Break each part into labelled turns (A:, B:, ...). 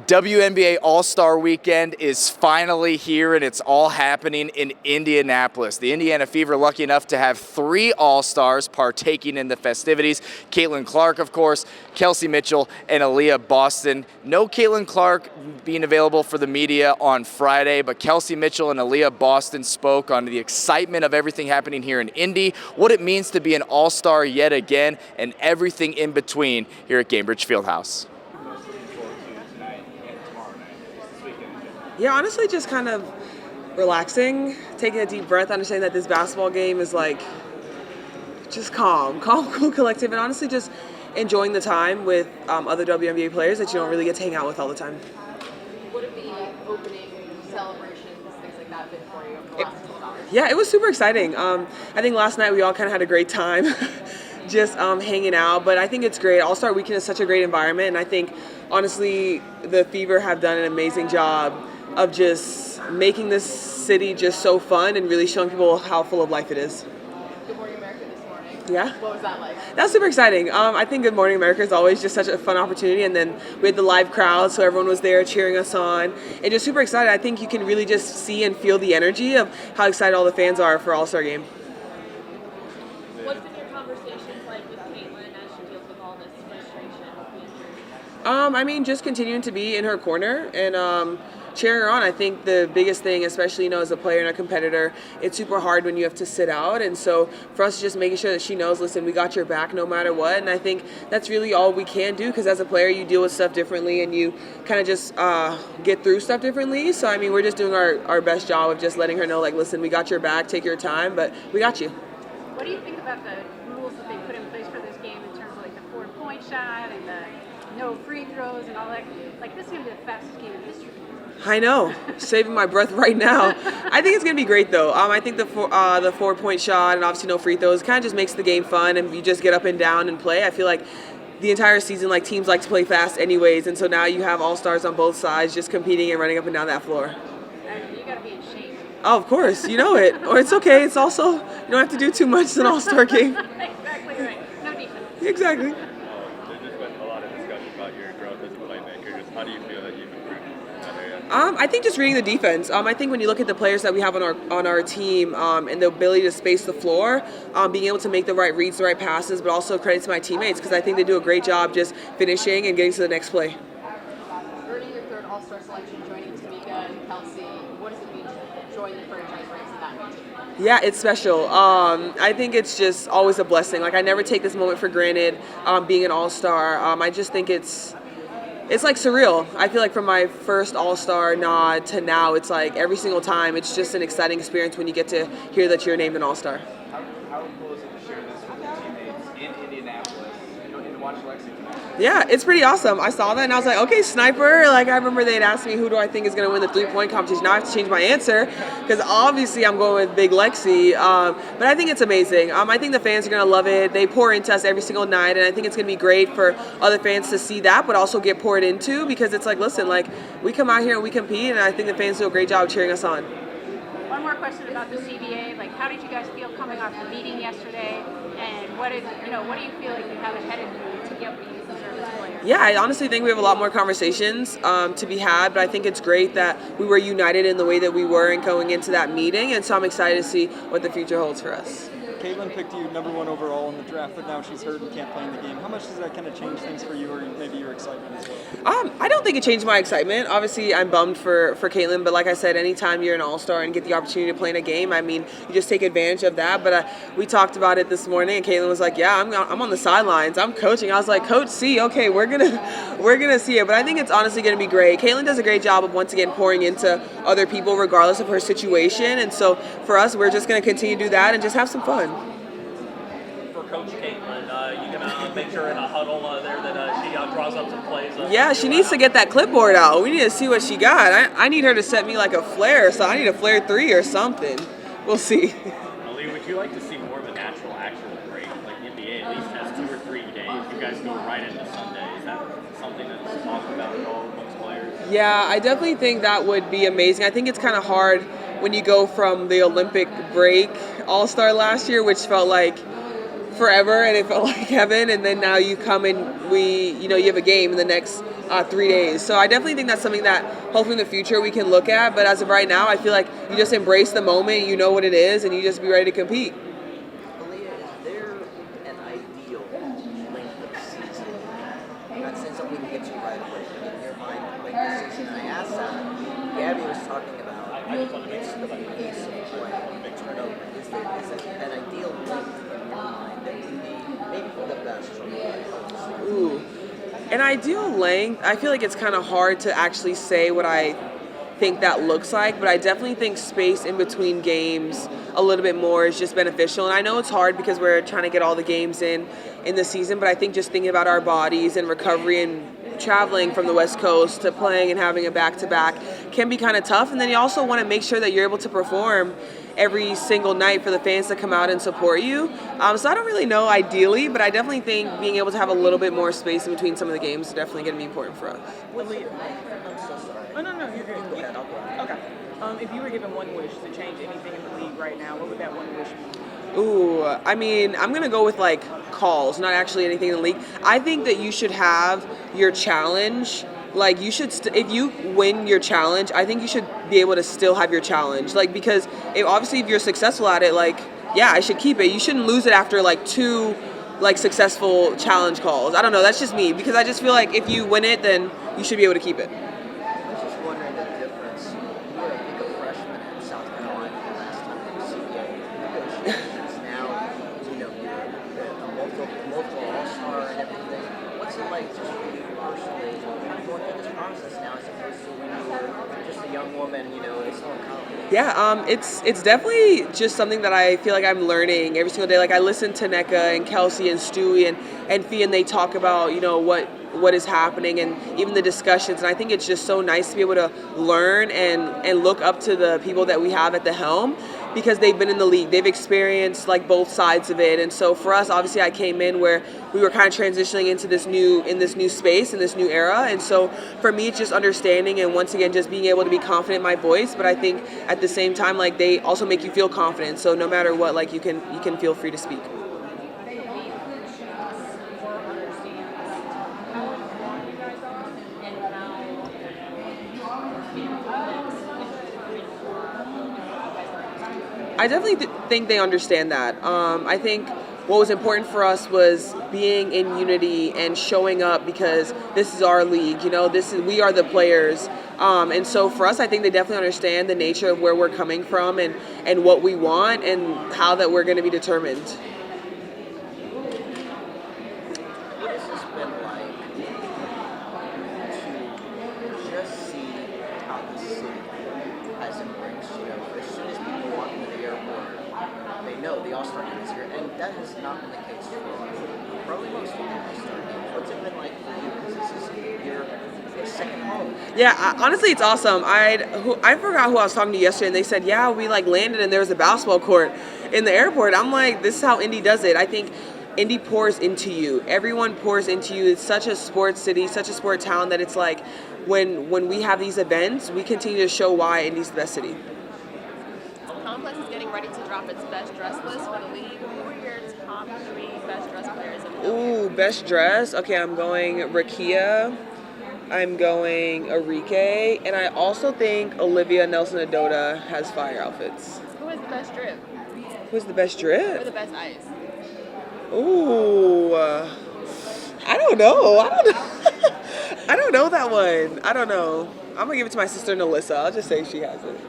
A: WNBA All-Star Weekend is finally here, and it's all happening in Indianapolis. The Indiana Fever lucky enough to have 3 All-Stars partaking in the festivities. Caitlin Clark, of course, Kelsey Mitchell, and Aliyah Boston. No Caitlin Clark being available for the media on Friday, but Kelsey Mitchell and Aliyah Boston spoke on the excitement of everything happening here in Indy, what it means to be an All-Star yet again, and everything in between here at Gainbridge Fieldhouse.
B: Yeah, honestly, just kind of relaxing, taking a deep breath, understanding that this basketball game is like just calm, cool, collective, and honestly just enjoying the time with other WNBA players that you don't really get to hang out with all the time.
C: What have the opening celebrations, things like that been for you over the last couple hours?
B: Yeah, it was super exciting. I think last night we all kind of had a great time just hanging out, but I think it's great. All-Star Weekend is such a great environment, and I think, honestly, the Fever have done an amazing job of just making this city just so fun and really showing people how full of life it is.
C: Good Morning America this morning.
B: Yeah.
C: What was that like?
B: That was super exciting. I think Good Morning America is always just such a fun opportunity, and then we had the live crowd, so everyone was there cheering us on, and just super excited. I think you can really just see and feel the energy of how excited all the fans are for All-Star Game.
C: What's been your conversations like with Caitlin as she deals with all this frustration with the injuries?
B: I mean, just continuing to be in her corner and cheering her on. I think the biggest thing, especially, as a player and a competitor, it's super hard when you have to sit out. And so for us, just making sure that she knows, listen, we got your back no matter what. And I think that's really all we can do, because as a player, you deal with stuff differently and you kind of just get through stuff differently. So, I mean, we're just doing our best job of just letting her know, like, listen, we got your back, take your time, but we got you.
D: What do you think about the rules that they put in place for this game in terms of like the 4-point shot and the no free throws and all that? Like, this is going to be the fastest game in history.
B: I know, saving my breath right now. I think it's going to be great, though. I think the 4-point shot and obviously no free throws kind of just makes the game fun, and you just get up and down and play. I feel like the entire season, like, teams like to play fast anyways, and so now you have all-stars on both sides just competing and running up and down that floor.
D: You got to be in shape.
B: Oh, of course, you know it. Or it's okay. It's also, you don't have to do too much in an all-star game.
D: Exactly right. No defense.
B: Exactly.
E: There's just been a lot of discussion about your growth as a playmaker. Just how do you feel that you've improved in that area?
B: I think just reading the defense. I think when you look at the players that we have on our team and the ability to space the floor, being able to make the right reads, the right passes, but also credit to my teammates, because I think they do a great job just finishing and getting to the next play.
C: Earning your third All-Star selection, joining Tamika and Kelsey, what does it mean to join the franchise ranks of that team?
B: Yeah, it's special. I think it's just always a blessing. Like, I never take this moment for granted, being an all-star. I just think it's like surreal. I feel like from my first all-star nod to now, it's like every single time, it's just an exciting experience when you get to hear that you're named an all-star.
A: How cool is it to share this with your teammates in Indianapolis and to watch Lexie tonight?
B: Yeah, it's pretty awesome. I saw that and I was like, okay, sniper. Like, I remember they'd asked me, who do I think is going to win the 3-point competition? Now I have to change my answer, because obviously I'm going with Big Lexie. But I think it's amazing. I think the fans are going to love it. They pour into us every single night, and I think it's going to be great for other fans to see that, but also get poured into, because it's like, listen, like, we come out here and we compete, and I think the fans do a great job cheering us on.
D: One more question about the CBA. Like, how did you guys feel coming off the meeting yesterday? And what do you feel like you have ahead of you to get what you deserve as a player?
B: Yeah, I honestly think we have a lot more conversations to be had, but I think it's great that we were united in the way that we were in going into that meeting, and so I'm excited to see what the future holds for us.
F: Caitlin picked you number 1 overall in the draft, but now she's hurt and can't play in the game. How much does that kind of change things for you, or maybe your excitement as well?
B: I don't think it changed my excitement. Obviously, I'm bummed for Caitlin, but like I said, anytime you're an all-star and get the opportunity to play in a game, I mean, you just take advantage of that. But we talked about it this morning, and Caitlin was like, yeah, I'm on the sidelines. I'm coaching. I was like, Coach C, okay, we're gonna see it. But I think it's honestly going to be great. Caitlin does a great job of, once again, pouring into other people regardless of her situation. And so for us, we're just going to continue to do that and just have some fun.
G: Coach Caitlin, you gonna make sure in a huddle there that she draws up some plays?
B: Yeah, she needs to get that clipboard out. We need to see what she got. I need her to set me like a flare, so I need a flare 3 or something. We'll see.
G: Aliyah, would you like to see more of a natural actual break? Like NBA at least has 2 or 3 days. You guys go right into Sunday. Is that something that's talked about at all amongst players?
B: Yeah, I definitely think that would be amazing. I think it's kind of hard when you go from the Olympic break All-Star last year, which felt like forever and it felt like heaven, and then now you come and you have a game in the next 3 days. So I definitely think that's something that hopefully in the future we can look at, but as of right now I feel like you just embrace the moment, you know what it is, and you just be ready to compete.
H: Aliyah, is there an ideal length of season? Not saying something we can get to right away, but in your mind, length of season. And I asked that, Gabby was talking about it's the pace of play, the turnover. Is there an ideal length in your mind that would be maybe for the best or the
B: Ooh. An ideal length, I feel like it's kind of hard to actually say what I think that looks like, but I definitely think space in between games a little bit more is just beneficial. And I know it's hard because we're trying to get all the games in the season, but I think just thinking about our bodies and recovery and traveling from the West Coast to playing and having a back-to-back can be kind of tough. And then you also want to make sure that you're able to perform every single night for the fans to come out and support you. So I don't really know ideally, but I definitely think being able to have a little bit more space in between some of the games is definitely going to be important for us.
H: I'm so sorry.
I: Oh, no, you're good.
H: Go ahead, I'll go ahead.
I: Okay. If you were given one wish to change anything in the league right now, what would that one wish be?
B: Ooh, I mean, I'm going to go with like calls, not actually anything in the league. I think that you should have your challenge. Like you should, if you win your challenge, I think you should be able to still have your challenge. Like, because if you're successful at it, like, yeah, I should keep it. You shouldn't lose it after like 2 like successful challenge calls. I don't know, that's just me, because I just feel like if you win it, then you should be able to keep it.
H: I was just wondering the difference. You were, I think, a freshman in South Carolina the last time you were CBA negotiations. Now, you're a multiple all-star and everything. What's it like just for you personally, kind of going through this process now as opposed to when you were just a young woman, still in college?
B: Yeah, it's definitely just something that I feel like I'm learning every single day. Like I listen to Nneka and Kelsey and Stewie and Fee, and they talk about, what is happening and even the discussions. And I think it's just so nice to be able to learn and look up to the people that we have at the helm, because they've been in the league. They've experienced like both sides of it. And so for us, obviously I came in where we were kind of transitioning into this new space, in this new era. And so for me, it's just understanding and once again, just being able to be confident in my voice. But I think at the same time, like they also make you feel confident. So no matter what, like you can feel free to speak. I definitely think they understand that. I think what was important for us was being in unity and showing up, because this is our league. We are the players. And so for us, I think they definitely understand the nature of where we're coming from and what we want and how that we're going to be determined.
H: What has this been like to just see how the city has embraced, as soon as people walk into the airport, they know the All-Star Game is here, and that has not been the case for probably most of the All-Star Games. What's it been like for you? Because this is your second home.
B: Yeah, honestly, it's awesome. I forgot who I was talking to yesterday, and they said, yeah, we like landed and there was a basketball court in the airport. I'm like, this is how Indy does it. I think Indy pours into you. Everyone pours into you. It's such a sports city, such a sport town, that it's like when we have these events, we continue to show why Indy's the best city.
C: Complex is getting ready to drop its best dress list for the league. Who are your top 3 best dress players in the league?
B: Ooh, best dress. Okay, I'm going Rakia. I'm going Arike. And I also think Olivia Nelson-Adota has fire outfits.
C: Who has the best drip?
B: Who's the best drip?
C: Or the best ice?
B: Ooh, I don't know. I don't know that one. I don't know. I'm gonna give it to my sister Nalissa. I'll just say she has it.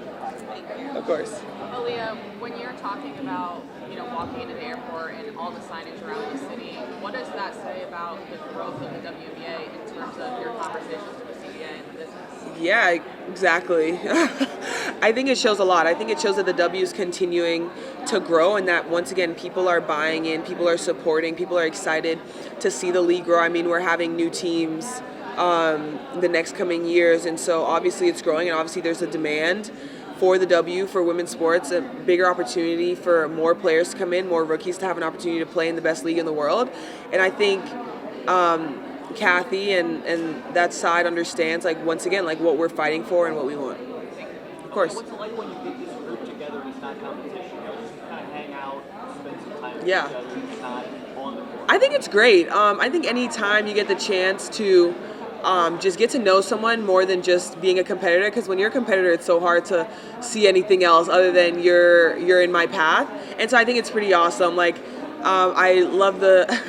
B: Of course.
C: Aliyah, when you're talking about, walking into the airport and all the signage around the city, what does that say about the growth of the WNBA in terms of your conversations with the CBA and the business?
B: Yeah, exactly. I think it shows a lot. I think it shows that the W is continuing to grow, and that once again, people are buying in, people are supporting, people are excited to see the league grow. I mean, we're having new teams the next coming years, and so obviously it's growing, and obviously there's a demand for the W, for women's sports, a bigger opportunity for more players to come in, more rookies to have an opportunity to play in the best league in the world. And I think Kathy and that side understands, like, once again, like what we're fighting for and what we want. Of course.
G: What's it like when you get this group together and it's not competition? You just kind of hang out, spend some time
B: Yeah.
G: together. It's not
B: I think it's great. I think anytime you get the chance to just get to know someone more than just being a competitor, because when you're a competitor, it's so hard to see anything else other than you're in my path. And so I think it's pretty awesome. Like, I love the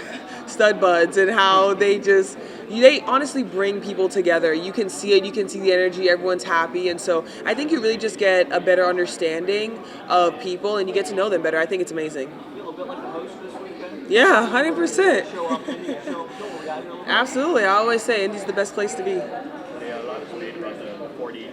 B: stud buds and how they honestly bring people together. You can see it, you can see the energy, everyone's happy. And so I think you really just get a better understanding of people and you get to know them better. I think it's amazing.
F: Feel a bit like the host this weekend?
B: Yeah, 100%.
F: Show up, show
B: Absolutely. I always say Indy's the best place to be.
E: Yeah, a lot is made about the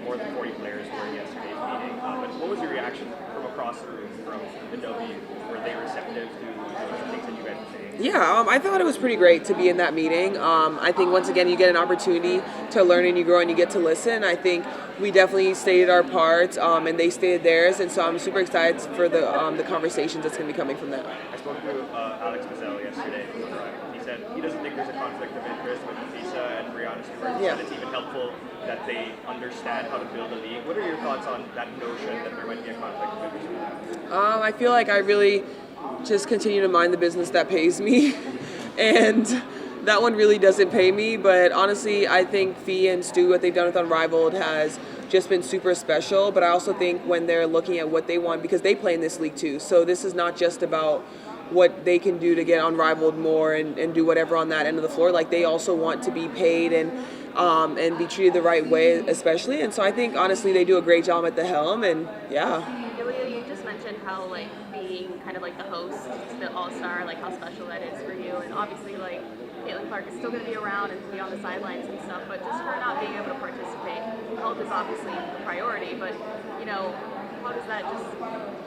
E: more than 40 players who were in yesterday's meeting. But what was your reaction from across the room from the W? Were they receptive to the things that you guys were saying?
B: Yeah, I thought it was pretty great to be in that meeting. I think once again you get an opportunity to learn and you grow and you get to listen. I think we definitely stated our part and they stated theirs, and so I'm super excited for the conversations that's going to be coming from that.
E: I spoke to Alex Mazzell yesterday. He said he doesn't think there's a conflict of interest with Lisa and Brianna Stewart. He
B: Yeah.
E: said it's even helpful that they understand how to build a league. What are your thoughts on that notion that there might be a conflict of interest?
B: I feel like I really just continue to mind the business that pays me, and that one really doesn't pay me. But honestly, I think Fee and Stu, what they've done with Unrivaled has just been super special. But I also think when they're looking at what they want, because they play in this league too, so this is not just about what they can do to get Unrivaled more and do whatever on that end of the floor. Like, they also want to be paid and be treated the right way, especially. And so I think honestly they do a great job at the helm. And yeah.
C: Aliyah, you just mentioned how like being kind of like the host, the all-star, like how special that is for you. And obviously like Caitlin Clark is still going to be around and be on the sidelines and stuff, but just for not being able to participate, health is obviously the priority. But you know, how does that just?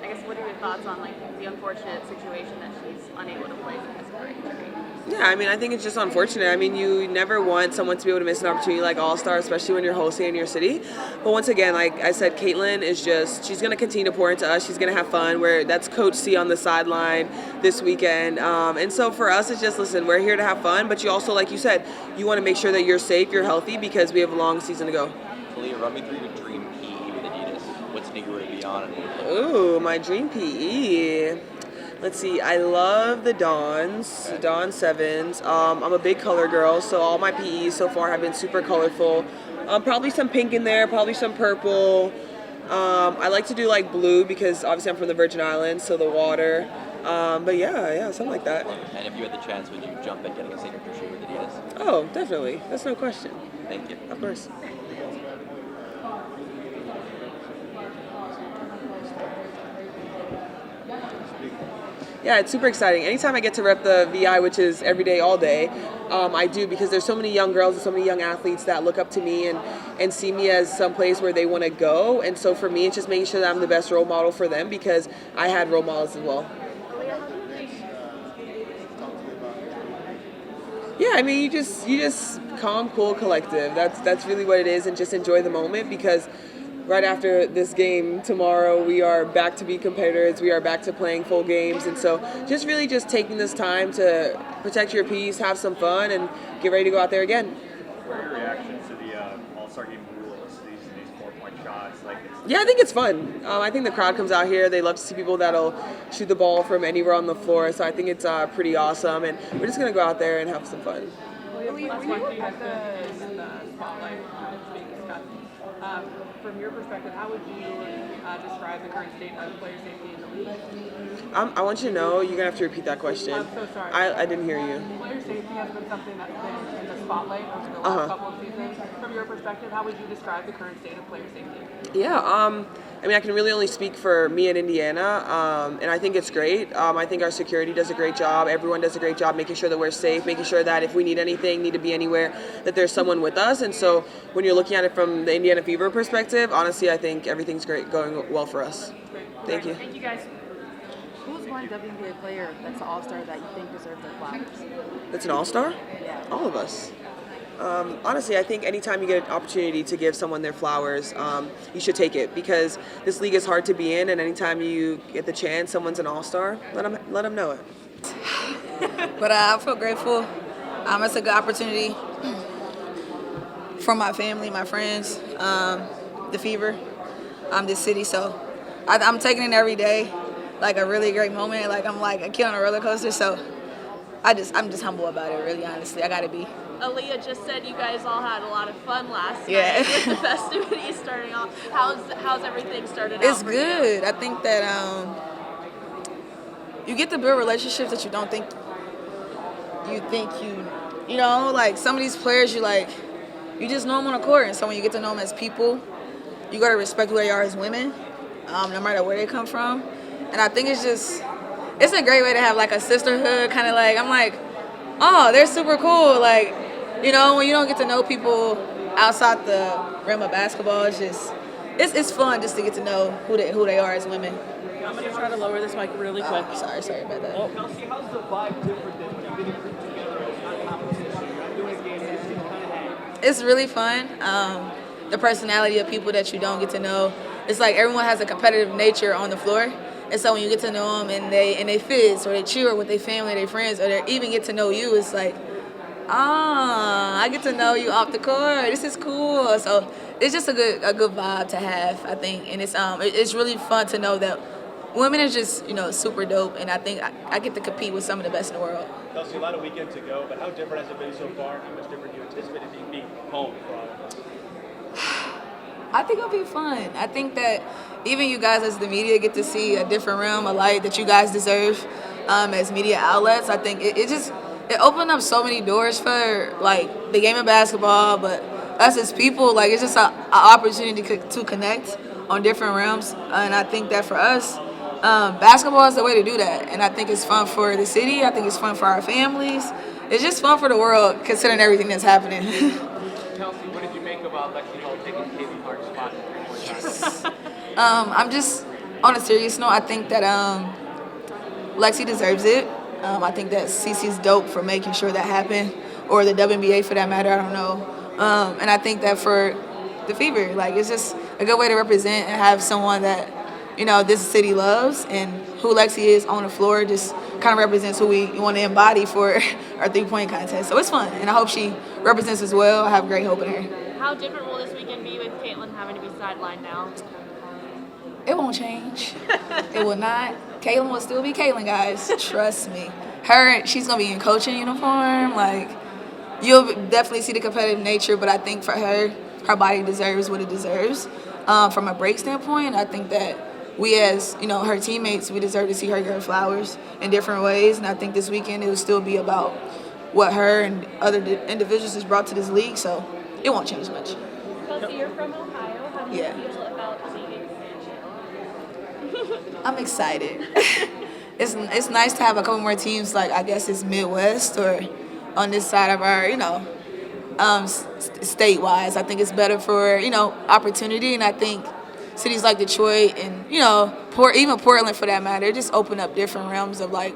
C: I guess what are your thoughts on like the unfortunate situation that she's unable to play because of her injury?
B: Yeah, I mean, I think it's just unfortunate. I mean, you never want someone to be able to miss an opportunity like All-Star, especially when you're hosting in your city. But once again, like I said, Caitlin is she's going to continue to pour into us. She's going to have fun. That's Coach C on the sideline this weekend. And so for us, it's just, listen, we're here to have fun. But you also, like you said, you want to make sure that you're safe, you're healthy, because we have a long season to go.
J: Aliyah, run me through your dream PE with Adidas. What sneaker would it be on?
B: Ooh, my dream PE. Let's see, I love the Dawn 7s. I'm a big color girl, so all my PEs so far have been super colorful. Probably some pink in there, probably some purple. I like to do like blue because obviously I'm from the Virgin Islands, so the water. But yeah, something like that.
J: And if you had the chance, would you jump at getting a signature shoe with Adidas?
B: Oh, definitely. That's no question.
J: Thank you.
B: Of course. Yeah, it's super exciting. Anytime I get to rep the VI, which is every day, all day, I do, because there's so many young girls and so many young athletes that look up to me and see me as some place where they want to go. And so for me, it's just making sure that I'm the best role model for them, because I had role models as well. Yeah, I mean, you just calm, cool, collective. That's really what it is, and just enjoy the moment, because right after this game tomorrow, we are back to be competitors. We are back to playing full games. And so just really just taking this time to protect your peace, have some fun, and get ready to go out there again.
E: What are your reactions to the All-Star Game rules, these 4-point shots?
B: Yeah, I think it's fun. I think the crowd comes out here. They love to see people that'll shoot the ball from anywhere on the floor. So I think it's pretty awesome. And we're just going to go out there and have some fun.
I: When you look at the spotlight being discussed, from your perspective, how would you describe the current state of player safety in the league?
B: I want you to know, you're going to have to repeat that question.
I: I'm so sorry.
B: I didn't hear you.
I: Player safety has been something that's been in the spotlight over the last couple of seasons. From your perspective, how would you describe the current state of player safety?
B: Yeah, I mean, I can really only speak for me in Indiana, and I think it's great. I think our security does a great job. Everyone does a great job making sure that we're safe, making sure that if we need anything, need to be anywhere, that there's someone with us. And so when you're looking at it from the Indiana Fever perspective, honestly, I think everything's great, going well for us. Thank you.
D: Thank you, guys.
K: Who's one WNBA player that's an all-star that you think deserves their flowers?
B: That's an all-star?
K: Yeah.
B: All of us. Honestly, I think anytime you get an opportunity to give someone their flowers, you should take it, because this league is hard to be in, and anytime you get the chance, someone's an all-star, let them know it.
K: But I feel grateful. It's a good opportunity for my family, my friends, the Fever, this city. So I'm taking it every day like a really great moment. Like I'm like a kid on a roller coaster. So I'm just humble about it, really, honestly. I gotta be.
C: Aliyah just said you guys all had a lot of fun last
K: Yeah.
C: night with the festivities starting off. How's everything started out?
K: It's
C: for
K: good. I think that you get to build relationships that you don't think you know, like some of these players you just know them on the court, and so when you get to know them as people, you gotta respect who they are as women, no matter where they come from. And I think it's a great way to have like a sisterhood, kind of like, I'm like, oh, they're super cool. Like, you know, when you don't get to know people outside the realm of basketball, it's fun just to get to know who they are as women.
I: I'm going to try to lower this mic really quick.
K: Sorry about that.
E: Kelsey, how's the vibe different than getting put together as a competition? You're doing games and you kind of hang.
K: It's really fun. The personality of people that you don't get to know. It's like everyone has a competitive nature on the floor. And so when you get to know them and they fizz or they cheer with their family, their friends, or they even get to know you, it's like, I get to know you off the court. This is cool. So it's just a good vibe to have, I think. And it's really fun to know that women are just, super dope. And I think I get to compete with some of the best in the world.
E: Kelsey, a lot of weekend to go, but how different has it been so far? How much different do you anticipate it being home for all of us?
K: I think it'll be fun. I think that even you guys as the media get to see a different realm of light that you guys deserve as media outlets. I think it opened up so many doors for like the game of basketball, but us as people, like it's just an opportunity to connect on different realms. And I think that for us, basketball is the way to do that. And I think it's fun for the city. I think it's fun for our families. It's just fun for the world considering everything that's happening.
G: Kelsey, what did you make about Lexie Hull taking Caitlin Clark's spot?
K: Yes. I'm just on a serious note. I think that Lexie deserves it. I think that CC's dope for making sure that happened, or the WNBA for that matter. I don't know. And I think that for the Fever, like it's just a good way to represent and have someone that this city loves, and who Lexie is on the floor just kind of represents who we want to embody for our three-point contest. So it's fun, and I hope she represents as well. I have great hope in her.
C: How different will this weekend be with Caitlin having to be sidelined now?
K: It won't change. It will not. Caitlin will still be Caitlin, guys. Trust me. She's going to be in coaching uniform. Like, you'll definitely see the competitive nature, but I think for her body deserves what it deserves. From a break standpoint, I think that we as, her teammates, we deserve to see her get her flowers in different ways. And I think this weekend it will still be about what her and other individuals has brought to this league. So it won't change much.
D: Kelsey, you're from Ohio. How do you feel about seeing expansion?
K: I'm excited. It's nice to have a couple more teams, like I guess it's Midwest or on this side of our, state-wise. I think it's better for, opportunity, and I think cities like Detroit and, even Portland for that matter, just open up different realms of like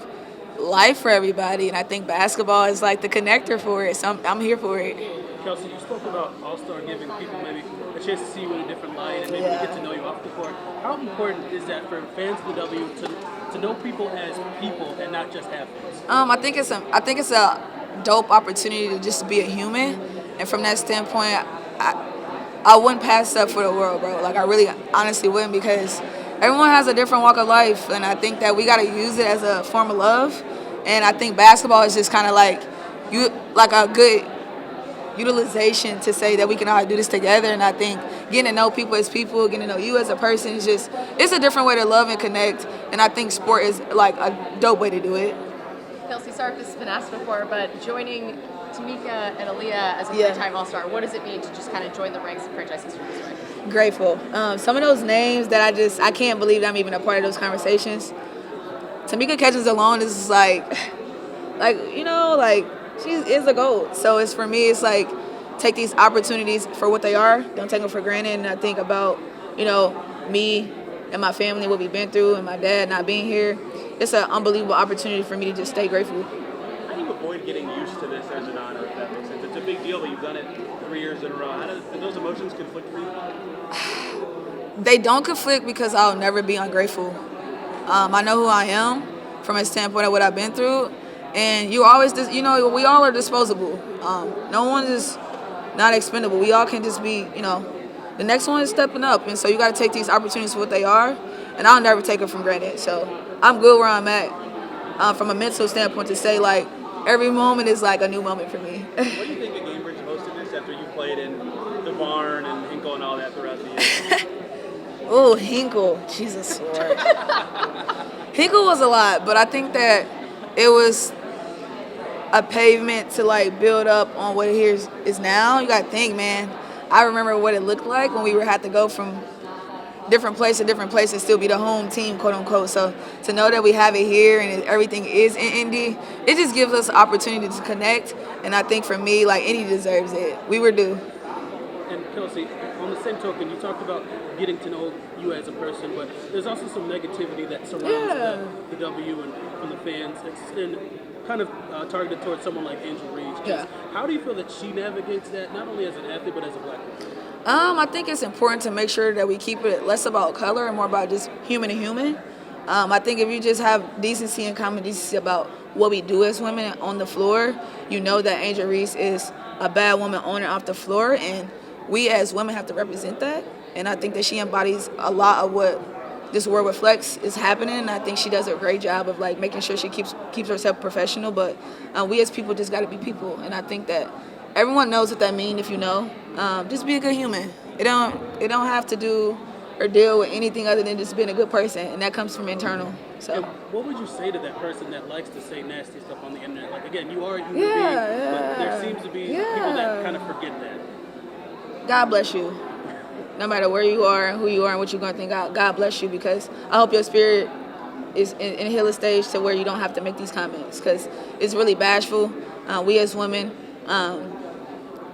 K: life for everybody, and I think basketball is like the connector for it, so I'm here for it.
E: Kelsey, you spoke about All-Star giving people maybe a chance to see you in a different light and maybe get to know you off the court. How important is that for fans of the W to know people as people and not just athletes?
K: I think it's a dope opportunity to just be a human, and from that standpoint, I wouldn't pass up for the world, bro. Like I really honestly wouldn't, because everyone has a different walk of life, and I think that we got to use it as a form of love. And I think basketball is just kind of like a good utilization to say that we can all do this together. And I think getting to know people as people, getting to know you as a person is it's a different way to love and connect. And I think sport is like a dope way to do it.
C: Kelsey, sorry if this has been asked before, but joining Tamika and Aliyah as a three-time All-Star, what does it mean to just kind of join the ranks of franchise history this way?
K: Grateful. Some of those names that I can't believe I'm even a part of those conversations. Tamika Catchings alone is she is a GOAT. So it's for me, it's like take these opportunities for what they are. Don't take them for granted. And I think about, me and my family, what we've been through, and my dad not being here. It's an unbelievable opportunity for me to just stay grateful.
E: How do you avoid getting used to this as an honor, if that makes sense? It's a big deal, but you've done it 3 years in a row. Do those emotions conflict for you?
K: They don't conflict because I'll never be ungrateful. I know who I am from a standpoint of what I've been through. And you always, we all are disposable. No one is not expendable. We all can just be, the next one is stepping up. And so you got to take these opportunities for what they are. And I'll never take them for granted. So I'm good where I'm at from a mental standpoint to say, like, every moment is like a new moment for me.
E: What do you think of Cambridge hosting this after you played in the barn and Hinkle and all that throughout the year?
K: Oh, Hinkle. Jesus Lord. Hinkle was a lot, but I think that it was a pavement to like build up on what it is now. You got to think, man. I remember what it looked like when we had to go from different place to different place and still be the home team, quote unquote. So to know that we have it here and everything is in Indy, it just gives us an opportunity to connect. And I think for me, like, Indy deserves it. We were due.
E: And Kelsey, on the same token, you talked about getting to know you as a person, but there's also some negativity that surrounds the W and from the fans. It's kind of targeted towards someone like Angel Reese.
K: Yeah.
E: How do you feel that she navigates that, not only as an athlete, but as a black woman?
K: I think it's important to make sure that we keep it less about color and more about just human to human. I think if you just have decency and common decency about what we do as women on the floor, you know that Angel Reese is a bad woman on and off the floor, and we as women have to represent that. And I think that she embodies a lot of what this world reflects is happening, and I think she does a great job of like making sure she keeps herself professional. But we as people just got to be people, and I think that everyone knows what that means. If you know, just be a good human. It don't have to do or deal with anything other than just being a good person, and that comes from internal. So,
E: and what would you say to that person that likes to say nasty stuff on the internet? Like, again, you are a human being, but there seems to be people that kind of forget that.
K: God bless you. No matter where you are and who you are and what you're going to think, God bless you, because I hope your spirit is in a healing stage to where you don't have to make these comments, because it's really bashful. We as women,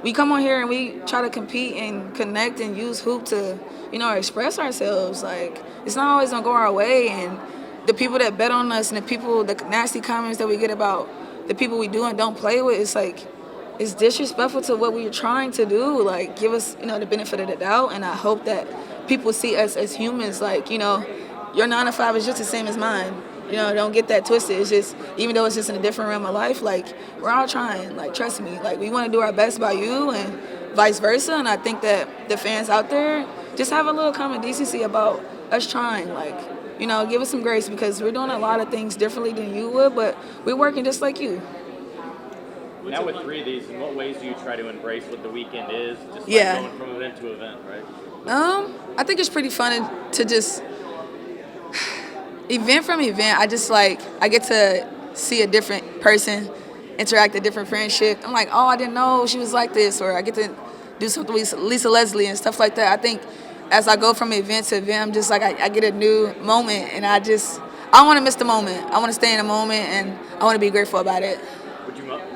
K: we come on here and we try to compete and connect and use hoop to, express ourselves. Like, it's not always going to go our way, and the people that bet on us and the nasty comments that we get about the people we do and don't play with, it's like, it's disrespectful to what we're trying to do. Like, give us, the benefit of the doubt, and I hope that people see us as humans. Like, your 9 to 5 is just the same as mine. Don't get that twisted. It's just, even though it's just in a different realm of life, like, we're all trying. Like, trust me. Like, we want to do our best by you and vice versa, and I think that the fans out there just have a little common decency about us trying. Like, give us some grace, because we're doing a lot of things differently than you would, but we're working just like you.
G: Now with 3 of these, in what ways do you try to embrace what the weekend is? Just like going from event to event, right?
K: I think it's pretty fun to just event from event. I get to see a different person, interact a different friendship. I'm like, oh, I didn't know she was like this, or I get to do something with Lisa Leslie and stuff like that. I think as I go from event to event, I'm just like, I get a new moment, and I don't want to miss the moment. I want to stay in the moment, and I want to be grateful about it.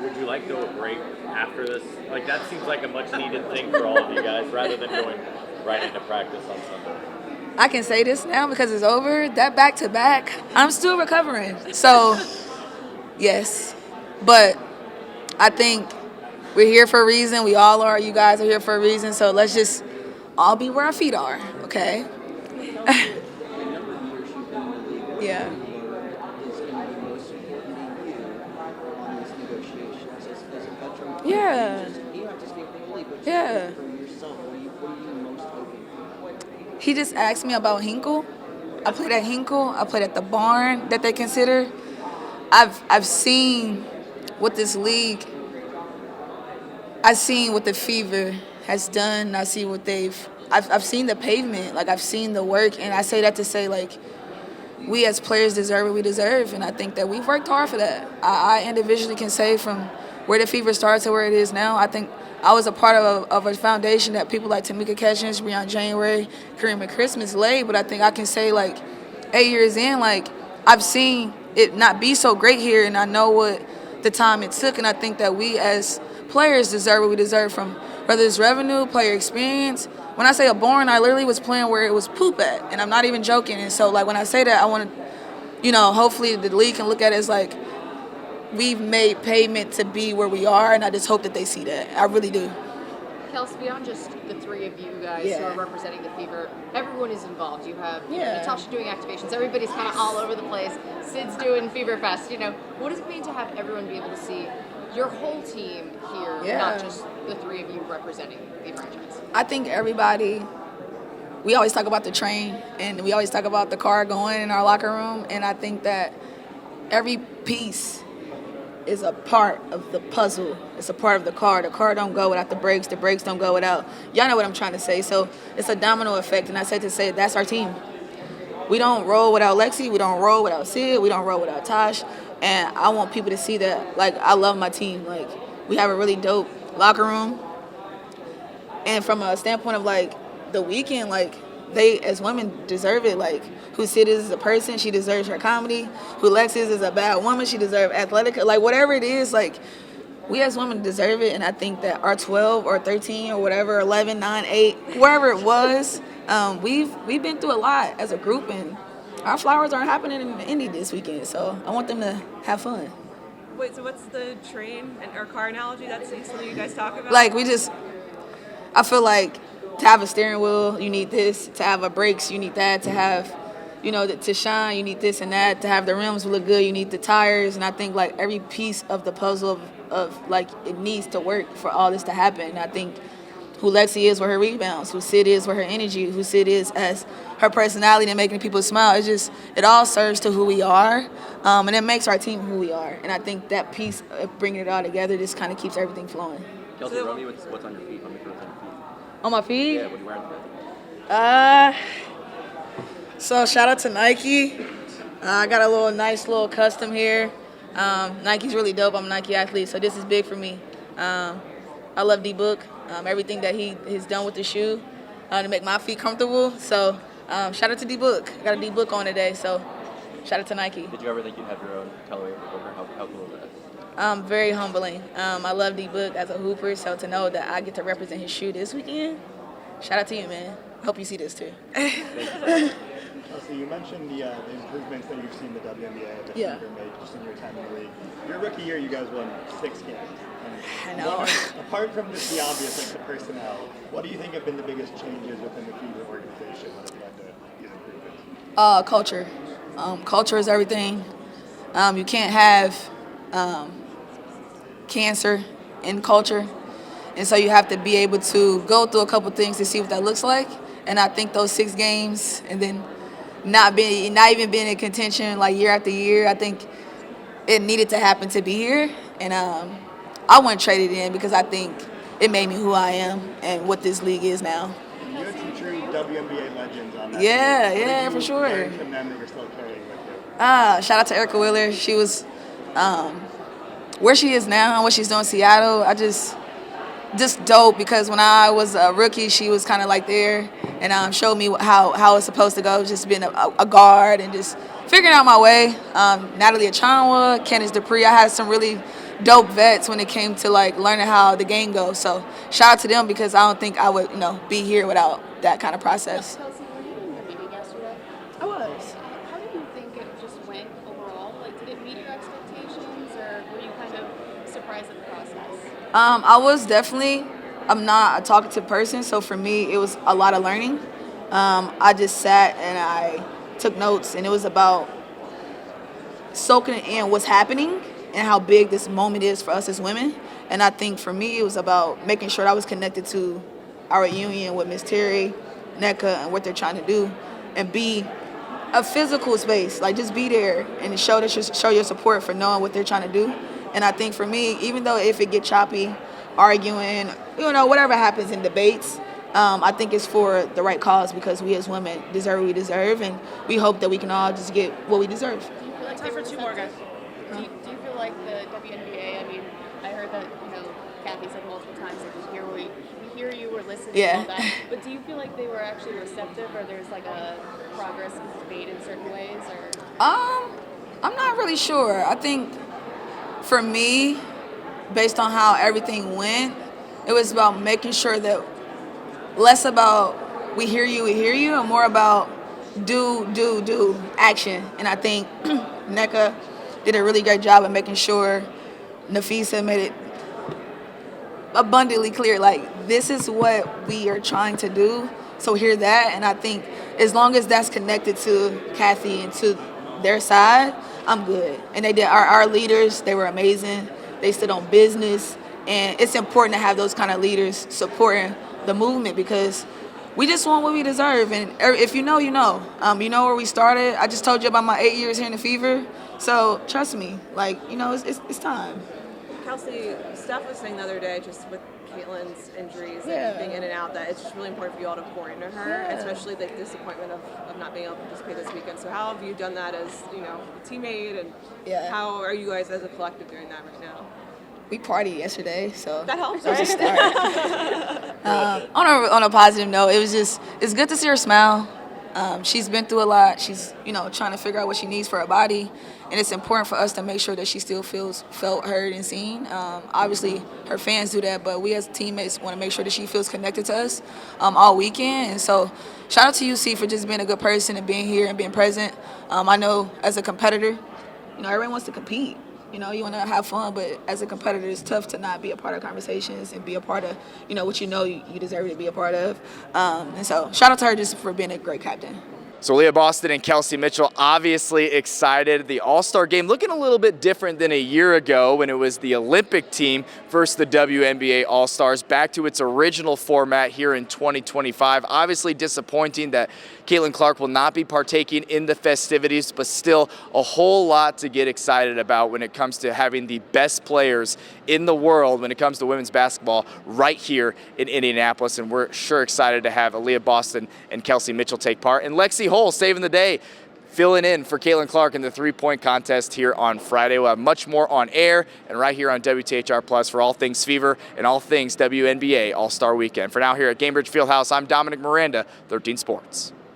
G: Would you like to break after this? Like, that seems like a much needed thing for all of you guys, rather than going right into practice on Sunday.
K: I can say this now because it's over. That back-to-back, I'm still recovering. So, yes. But I think we're here for a reason. We all are. You guys are here for a reason. So let's just all be where our feet are, okay? Yeah. Yeah. Yeah. He just asked me about Hinkle. I played at Hinkle. I played at the barn that they consider. I've seen what this league, I've seen what the Fever has done. I see what I've seen the pavement. Like, I've seen the work, and I say that to say, like, we as players deserve what we deserve, and I think that we've worked hard for that. I individually can say from where the Fever started to where it is now, I think I was a part of a foundation that people like Tamika Catchings, Breon January, Kareem Christmas laid, but I think I can say, like, 8 years in, like, I've seen it not be so great here, and I know what the time it took, and I think that we as players deserve what we deserve, from whether it's revenue, player experience. When I say a barn, I literally was playing where it was poop at, and I'm not even joking. And so, like, when I say that, I want to, hopefully the league can look at it as, like, we've made pavement to be where we are, and I just hope that they see that. I really do.
C: Kelsey, beyond just the 3 of you guys who are representing the Fever, everyone is involved. You have Natasha doing activations. Everybody's kind of all over the place. Sid's doing Fever Fest. What does it mean to have everyone be able to see your whole team here, not just the 3 of you representing the franchise?
K: I think everybody, we always talk about the train, and we always talk about the car going in our locker room, and I think that every piece is a part of the puzzle. It's a part of the car. The car don't go without the brakes don't go without. Y'all know what I'm trying to say. So it's a domino effect, and I said to say that's our team. We don't roll without Lexie. We don't roll without Sid. We don't roll without Tosh. And I want people to see that, like, I love my team. Like, we have a really dope locker room. And from a standpoint of, like, the weekend, like, they, as women, deserve it. Like, who Sid is as a person, she deserves her comedy. Who Lex is a bad woman, she deserves athletic. Like, whatever it is, like, we as women deserve it. And I think that our 12 or 13 or whatever, 11, 9, 8, wherever it was, we've been through a lot as a group. And our flowers aren't happening in Indy this weekend. So I want them to have fun.
I: Wait, so what's the train or car analogy? That's something you guys talk about?
K: Like, I feel like to have a steering wheel, you need this. To have a brakes, you need that. To have, to shine, you need this and that. To have the rims look good, you need the tires. And I think, like, every piece of the puzzle of like, it needs to work for all this to happen. And I think who Lexie is with her rebounds, who Sid is with her energy, who Sid is as her personality and making people smile. It all serves to who we are. And it makes our team who we are. And I think that piece of bringing it all together just kind of keeps everything flowing.
J: Kelsey, run me what's on your feet, on the girls on your feet.
K: On my feet?
J: Yeah, what are you wearing?
K: So shout out to Nike. I got a nice little custom here. Nike's really dope. I'm a Nike athlete, so this is big for me. I love D-Book. Everything that he has done with the shoe to make my feet comfortable. So shout out to D-Book. I got a D-Book on today, so shout out to Nike.
J: Did you ever think you'd have your own colorway for Booker? How cool is that?
K: Very humbling. I love D-Book as a hooper, so to know that I get to represent his shoe this weekend, shout out to you, man. Hope you see this too.
F: So you mentioned the improvements that you've seen in the WNBA that
K: Yeah.
F: you've made just in your time in the league. Your rookie year, you guys won 6 games.
K: I know.
F: Apart from just the obvious, like the personnel, what do you think have been the biggest changes within the Fever organization that have led to these improvements?
K: Culture. Culture is everything. You can't have cancer in culture. And so you have to be able to go through a couple things to see what that looks like. And I think those 6 games and then not even being in contention like year after year, I think it needed to happen to be here. And I wouldn't trade it in because I think it made me who I am and what this league is now.
F: You had some true WNBA legends on that
K: Yeah,
F: team.
K: yeah, for sure.
F: Learn from them that you're still carrying with you?
K: Shout out to Erica Wheeler. She was where she is now and what she's doing in Seattle. Just dope because when I was a rookie, she was kind of like there and showed me how it's supposed to go, just being a guard and just figuring out my way. Natalie Achanwa, Candace Dupree, I had some really dope vets when it came to like learning how the game goes. So shout out to them because I don't think I would be here without that kind of process.
C: Kelsey, were you in the meeting yesterday?
K: I was.
C: How did you think it just went overall? Like, did it meet your expectations, or were you kind of surprised at the process?
K: I was definitely. I'm not a talkative person, so for me, it was a lot of learning. I just sat and I took notes, and it was about soaking in what's happening and how big this moment is for us as women. And I think for me, it was about making sure I was connected to our union with Miss Terry, NECA, and what they're trying to do, and be a physical space. Like, just be there and show your support for knowing what they're trying to do. And I think for me, even though if it get choppy, arguing, whatever happens in debates, I think it's for the right cause because we as women deserve what we deserve, and we hope that we can all just get what we deserve.
C: Do you feel like
I: Time for 2 more, guys.
C: Do you feel like the WNBA? I mean, I heard that Kathy said multiple times that we hear you, we're listening,
K: Yeah.
C: and all that. But do you feel like they were actually receptive, or there's like a progress in debate in certain ways, or?
K: I'm not really sure. I think for me, based on how everything went, it was about making sure that less about we hear you, and more about do action. And I think NECA did a really great job of making sure Nafisa made it abundantly clear, like, this is what we are trying to do, so hear that. And I think as long as that's connected to Kathy and to their side, I'm good. And they did. Our leaders, they were amazing. They stood on business, and it's important to have those kind of leaders supporting the movement because we just want what we deserve. And if you know, you know. You know where we started. I just told you about my 8 years here in the Fever. So trust me, like, you know, it's time.
I: Kelsey, Steph was saying the other day, just with Caitlin's injuries and being in and out, that it's just really important for you all to pour into her, especially the disappointment of not being able to participate this weekend. So how have you done that as, you know, a teammate, and how are you guys as a collective doing that right now?
K: We partied yesterday, so
I: that helps.
K: That was a start. On a positive note, it's good to see her smile. She's been through a lot. She's, you know, trying to figure out what she needs for her body, and it's important for us to make sure that she still feels felt, heard, and seen. Obviously, her fans do that, but we as teammates want to make sure that she feels connected to us all weekend. And so, shout out to you, C, for just being a good person and being here and being present. I know as a competitor, you know, everyone wants to compete. You know, you want to have fun, but as a competitor, it's tough to not be a part of conversations and be a part of, you know, what you know you deserve to be a part of. And so shout out to her just for being a great captain.
A: So Aliyah Boston and Kelsey Mitchell obviously excited. The All-Star game looking a little bit different than a year ago when it was the Olympic team versus the WNBA All-Stars, back to its original format here in 2025. Obviously disappointing that Caitlin Clark will not be partaking in the festivities, but still a whole lot to get excited about when it comes to having the best players in the world when it comes to women's basketball right here in Indianapolis. And we're sure excited to have Aliyah Boston and Kelsey Mitchell take part. And Lexie Hull saving the day, filling in for Caitlin Clark in the three-point contest here on Friday. We'll have much more on air and right here on WTHR Plus for all things Fever and all things WNBA All-Star Weekend. For now, here at Gainbridge Fieldhouse, I'm Dominic Miranda, 13 Sports.